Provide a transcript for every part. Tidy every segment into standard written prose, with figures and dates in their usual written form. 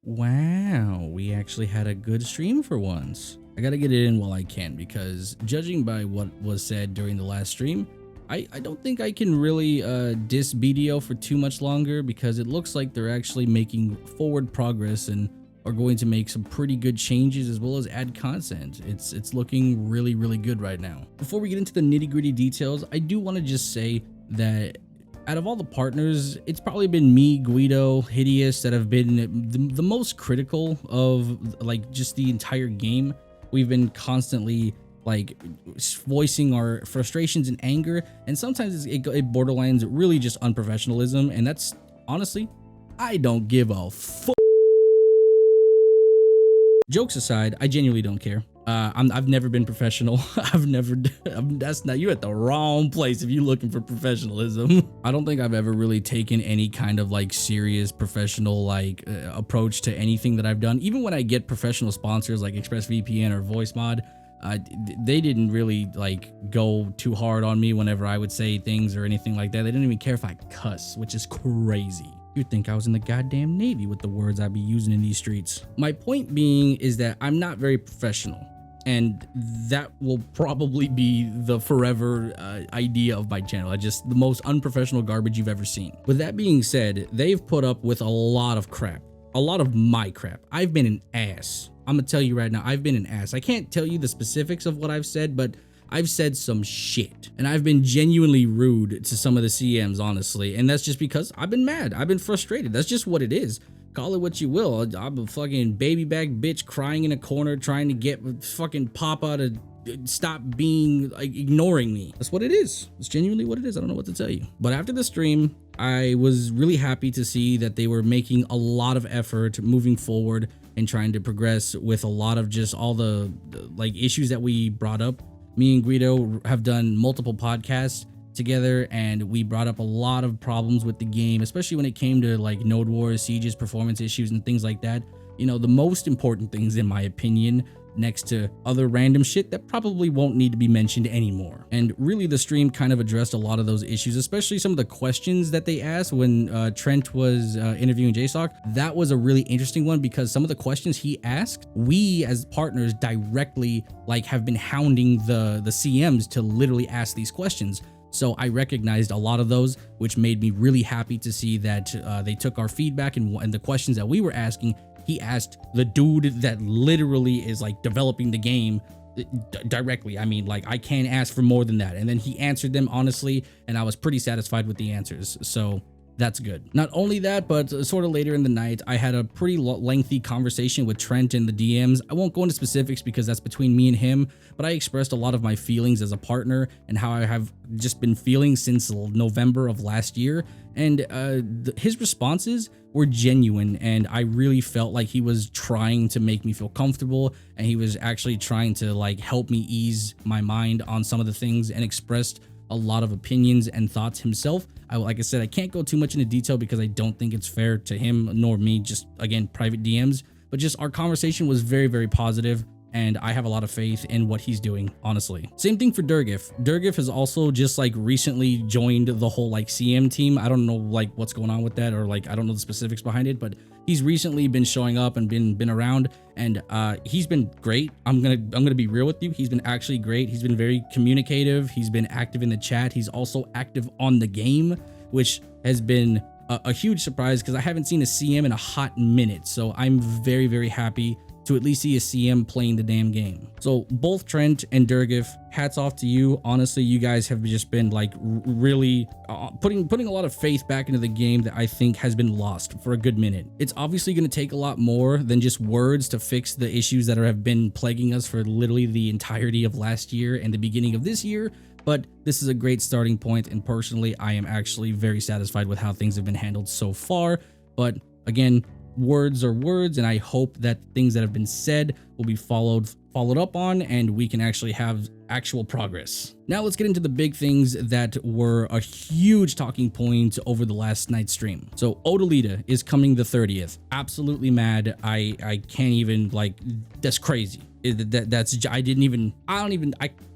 Wow, we actually had a good stream for once. I gotta get it in while I can because judging by what was said during the last stream, I don't think I can really diss BDO for too much longer because it looks like they're actually making forward progress and are going to make some pretty good changes as well as add content. It's looking really good right now. Before we get into the nitty-gritty details, I do want to just say that out of all the partners, it's probably been me, Guido, Hideous that have been the most critical of like just the entire game. We've been constantly like voicing our frustrations and anger, and sometimes it borderlines really just unprofessionalism, and that's honestly, I don't give a fuck. Jokes aside, I genuinely don't care. I've never been professional. That's not, you at the wrong place if you're looking for professionalism. I don't think I've ever really taken any kind of like serious professional like approach to anything that I've done. Even when I get professional sponsors like ExpressVPN or VoiceMod, they didn't really like go too hard on me whenever I would say things or anything like that. They didn't even care if I cuss, which is crazy. You'd think I was in the goddamn Navy with the words I'd be using in these streets. My point being is that I'm not very professional, and that will probably be the forever idea of my channel. Just the most unprofessional garbage you've ever seen. With that being said, they've put up with a lot of crap, a lot of my crap. I've been an ass. I'm gonna tell you right now, I've been an ass. I can't tell you the specifics of what I've said, but I've said some shit, and I've been genuinely rude to some of the CMs, honestly, and that's just because I've been mad. I've been frustrated. That's just what it is. Call it what you will. I'm a fucking baby back bitch crying in a corner trying to get fucking Papa to stop being like ignoring me. That's what it is. It's genuinely what it is. I don't know what to tell you. But after the stream, I was really happy to see that they were making a lot of effort moving forward and trying to progress with a lot of just all the like issues that we brought up. Me and Guido have done multiple podcasts together, and we brought up a lot of problems with the game, especially when it came to like node wars, sieges, performance issues, and things like that. You know, the most important things, in my opinion, next to other random shit that probably won't need to be mentioned anymore. And really, the stream kind of addressed a lot of those issues, especially some of the questions that they asked when Trent was interviewing JSOC. That was a really interesting one because some of the questions he asked, we as partners directly like have been hounding the CMs to literally ask these questions. So I recognized a lot of those, which made me really happy to see that they took our feedback and the questions that we were asking. He asked the dude that literally is like developing the game directly. I mean, like, I can't ask for more than that. And then he answered them honestly, and I was pretty satisfied with the answers. So that's good. Not only that, but sort of later in the night, I had a pretty lengthy conversation with Trent in the DMs. I won't go into specifics because that's between me and him, but I expressed a lot of my feelings as a partner and how I have just been feeling since November of last year. And his responses were genuine, and I really felt like he was trying to make me feel comfortable, and he was actually trying to like help me ease my mind on some of the things, and expressed a lot of opinions and thoughts himself. Like I said, I can't go too much into detail because I don't think it's fair to him nor me, just again, private DMs, but just our conversation was very positive, and I have a lot of faith in what he's doing, honestly. Same thing for Durgif. Durgif has also just like recently joined the whole like CM team. I don't know like what's going on with that, or like I don't know the specifics behind it, but he's recently been showing up and been around, and he's been great. I'm gonna be real with you. He's been actually great. He's been very communicative. He's been active in the chat. He's also active on the game, which has been a huge surprise because I haven't seen a CM in a hot minute. So I'm very happy to at least see a CM playing the damn game. So both Trent and Durgif, hats off to you. Honestly, you guys have just been like really putting a lot of faith back into the game that I think has been lost for a good minute. It's obviously going to take a lot more than just words to fix the issues that have been plaguing us for literally the entirety of last year and the beginning of this year. But this is a great starting point, and personally, I am actually very satisfied with how things have been handled so far. But again, words are words, and I hope that things that have been said will be followed up on, and we can actually have actual progress. Now let's get into the big things that were a huge talking point over the last night's stream. So Odalita is coming the 30th. Absolutely mad. I can't even, like, that's crazy. I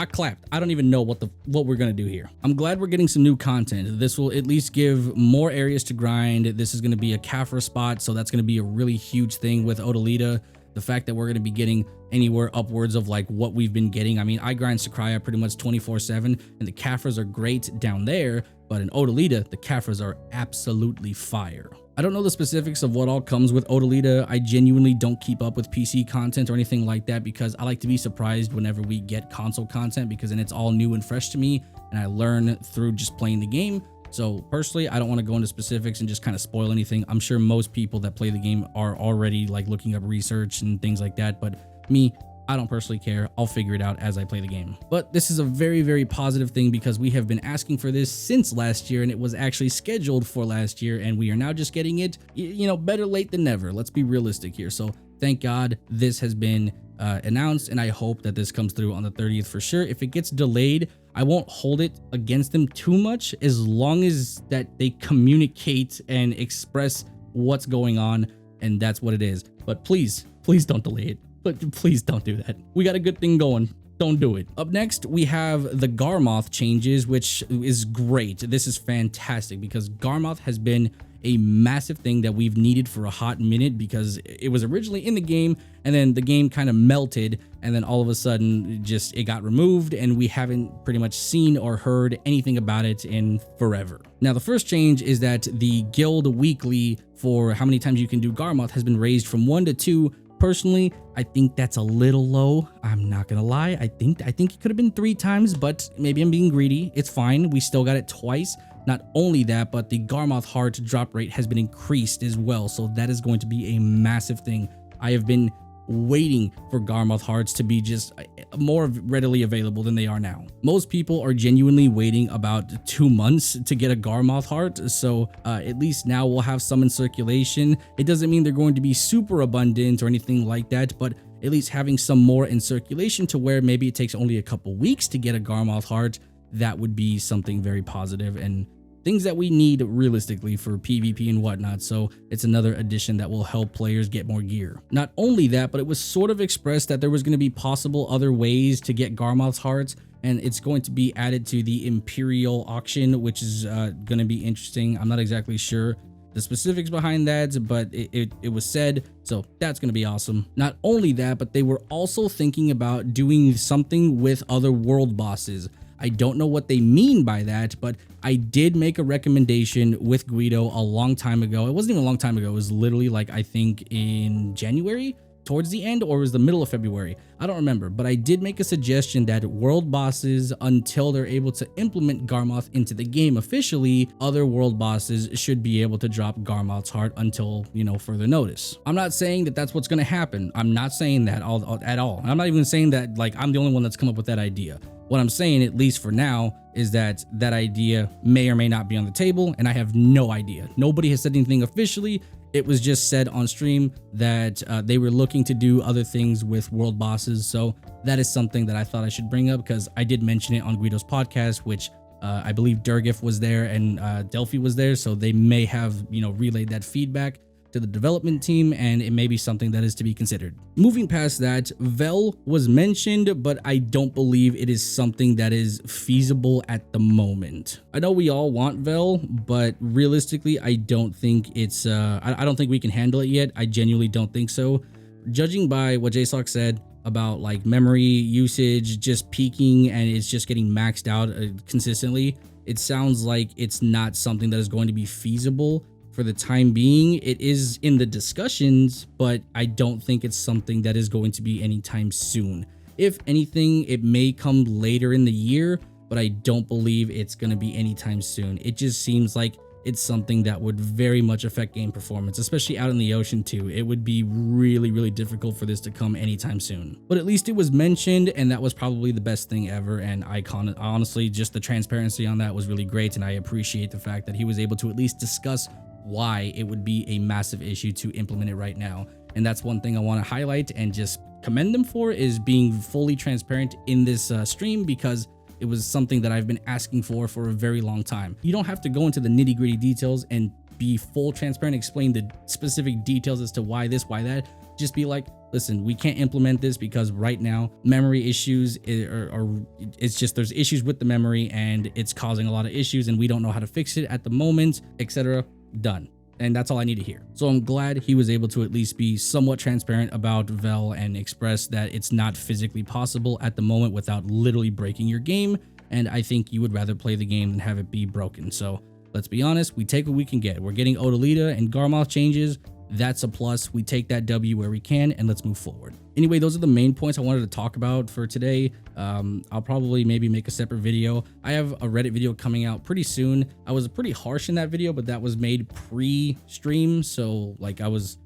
clapped. I don't even know what we're gonna do here. I'm glad we're getting some new content. This will at least give more areas to grind. This is gonna be a Kafra spot, so that's gonna be a really huge thing with Odalita. The fact that we're going to be getting anywhere upwards of like what we've been getting. I mean, I grind Sakraya pretty much 24/7, and the Kafras are great down there, but in Odalita, the Kafras are absolutely fire. I don't know the specifics of what all comes with Odalita. I genuinely don't keep up with PC content or anything like that because I like to be surprised whenever we get console content, because then it's all new and fresh to me and I learn through just playing the game. So personally, I don't want to go into specifics and just kind of spoil anything. I'm sure most people that play the game are already like looking up research and things like that, but me, I don't personally care. I'll figure it out as I play the game. But this is a very, very positive thing because we have been asking for this since last year, and it was actually scheduled for last year, and we are now just getting it. You know, better late than never. Let's be realistic here. So thank God this has been announced, and I hope that this comes through on the 30th for sure. If it gets delayed, I won't hold it against them too much as long as that they communicate and express what's going on, and that's what it is. But please don't delay it. But please don't do that. We got a good thing going. Don't do it. Up next, we have the Garmoth changes, which is great. This is fantastic because Garmoth has been a massive thing that we've needed for a hot minute because it was originally in the game and then the game kind of melted and then all of a sudden it got removed and we haven't pretty much seen or heard anything about it in forever. Now, the first change is that the guild weekly for how many times you can do Garmoth has been raised from 1 to 2. Personally, I think that's a little low. I'm not gonna lie. I think it could have been 3 times, but maybe I'm being greedy. It's fine. We still got it twice. Not only that, but the Garmoth heart drop rate has been increased as well. So that is going to be a massive thing. I have been waiting for Garmoth hearts to be just more readily available than they are now. Most people are genuinely waiting about 2 months to get a Garmoth heart, so at least now we'll have some in circulation. It doesn't mean they're going to be super abundant or anything like that, but at least having some more in circulation to where maybe it takes only a couple weeks to get a Garmoth heart, that would be something very positive and things that we need realistically for PvP and whatnot. So it's another addition that will help players get more gear. Not only that, but it was sort of expressed that there was going to be possible other ways to get Garmoth's hearts, and it's going to be added to the Imperial auction, which is going to be interesting. I'm not exactly sure the specifics behind that, but it was said, so that's going to be awesome. Not only that, but they were also thinking about doing something with other world bosses. I don't know what they mean by that, but I did make a recommendation with Guido a long time ago. It wasn't even a long time ago. It was literally like, I think in January, towards the end, or it was the middle of February. I don't remember, but I did make a suggestion that world bosses, until they're able to implement Garmoth into the game officially, other world bosses should be able to drop Garmoth's heart until, you know, further notice. I'm not saying that that's what's going to happen. I'm not saying that at all. I'm not even saying that like I'm the only one that's come up with that idea. What I'm saying, at least for now, is that that idea may or may not be on the table, and I have no idea. Nobody has said anything officially. It was just said on stream that they were looking to do other things with world bosses. So that is something that I thought I should bring up because I did mention it on Guido's podcast, which I believe Durgif was there and Delphi was there. So they may have, you know, relayed that feedback to the development team, and it may be something that is to be considered. Moving past that, Vel was mentioned, but I don't believe it is something that is feasible at the moment. I know we all want Vel, but realistically, I don't think it's I don't think we can handle it yet. I genuinely don't think so. Judging by what JSOC said about like memory usage just peaking and it's just getting maxed out consistently, it sounds like it's not something that is going to be feasible for the time being. It is in the discussions, but I don't think it's something that is going to be anytime soon. If anything, it may come later in the year, but I don't believe it's going to be anytime soon. It just seems like it's something that would very much affect game performance, especially out in the ocean too. It would be really, really difficult for this to come anytime soon. But at least it was mentioned, and that was probably the best thing ever. And honestly, just the transparency on that was really great, and I appreciate the fact that he was able to at least discuss why it would be a massive issue to implement it right now. And that's one thing I want to highlight and just commend them for, is being fully transparent in this stream, because it was something that I've been asking for a very long time. You don't have to go into the nitty-gritty details and be full transparent, explain the specific details as to why this, why that. just be like, listen, we can't implement this because right now memory issues it's just there's issues with the memory and it's causing a lot of issues and we don't know how to fix it at the moment, etc. Done. And that's all I need to hear. So I'm glad he was able to at least be somewhat transparent about Vel and express that it's not physically possible at the moment without literally breaking your game. And I think you would rather play the game than have it be broken. So let's be honest, we take what we can get. We're getting Odalita and Garmoth changes. That's a plus. We take that W where we can and let's move forward. Anyway, those are the main points I wanted to talk about for today. I'll probably maybe make a separate video. I have a Reddit video coming out pretty soon. I was pretty harsh in that video, but that was made pre-stream. So like I was,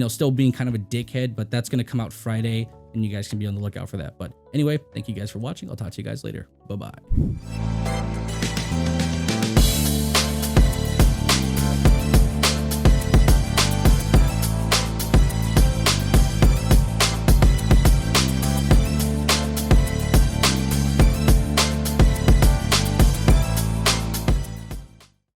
still being kind of a dickhead, but that's going to come out Friday and you guys can be on the lookout for that. But anyway, thank you guys for watching. I'll talk to you guys later. Bye-bye.